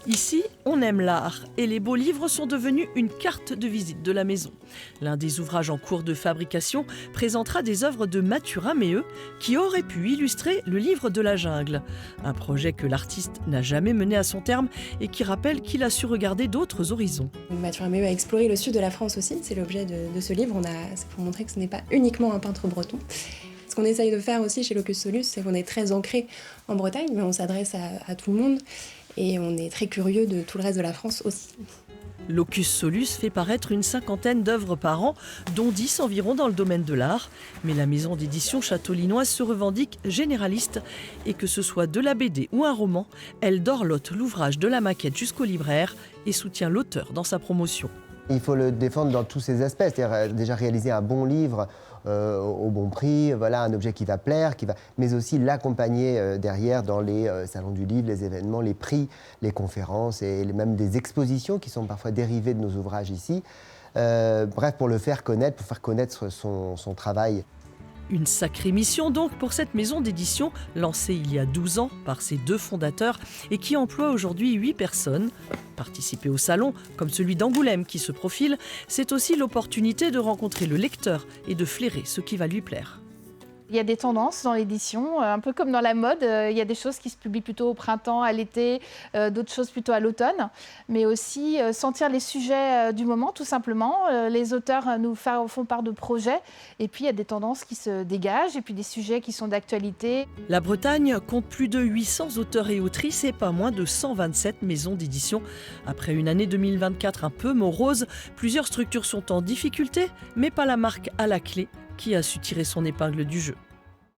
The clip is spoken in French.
Ici, on aime l'art et les beaux livres sont devenus une carte de visite de la maison. L'un des ouvrages en cours de fabrication présentera des œuvres de Mathurin Méheut qui aurait pu illustrer le livre de la jungle. Un projet que l'artiste n'a jamais mené à son terme et qui rappelle qu'il a su regarder d'autres horizons. Mathurin Méheut a exploré le sud de la France aussi, c'est l'objet de ce livre. C'est pour montrer que ce n'est pas uniquement un peintre breton. Ce qu'on essaye de faire aussi chez Locus Solus, c'est qu'on est très ancré en Bretagne, mais on s'adresse à tout le monde et on est très curieux de tout le reste de la France aussi. Locus Solus fait paraître une cinquantaine d'œuvres par an, dont 10 environ dans le domaine de l'art. Mais la maison d'édition châteaulinoise se revendique généraliste et que ce soit de la BD ou un roman, elle dorlote l'ouvrage de la maquette jusqu'au libraire et soutient l'auteur dans sa promotion. Il faut le défendre dans tous ses aspects, c'est-à-dire déjà réaliser un bon livre au bon prix, voilà, un objet qui va plaire, mais aussi l'accompagner derrière dans les salons du livre, les événements, les prix, les conférences et même des expositions qui sont parfois dérivées de nos ouvrages ici. Bref, pour le faire connaître, pour faire connaître son travail. Une sacrée mission donc pour cette maison d'édition, lancée il y a 12 ans par ses deux fondateurs et qui emploie aujourd'hui 8 personnes. Participer au salon, comme celui d'Angoulême qui se profile, c'est aussi l'opportunité de rencontrer le lecteur et de flairer ce qui va lui plaire. Il y a des tendances dans l'édition, un peu comme dans la mode. Il y a des choses qui se publient plutôt au printemps, à l'été, d'autres choses plutôt à l'automne. Mais aussi sentir les sujets du moment, tout simplement. Les auteurs nous font part de projets. Et puis, il y a des tendances qui se dégagent et puis des sujets qui sont d'actualité. La Bretagne compte plus de 800 auteurs et autrices et pas moins de 127 maisons d'édition. Après une année 2024 un peu morose, plusieurs structures sont en difficulté, mais pas la marque à la clé qui a su tirer son épingle du jeu.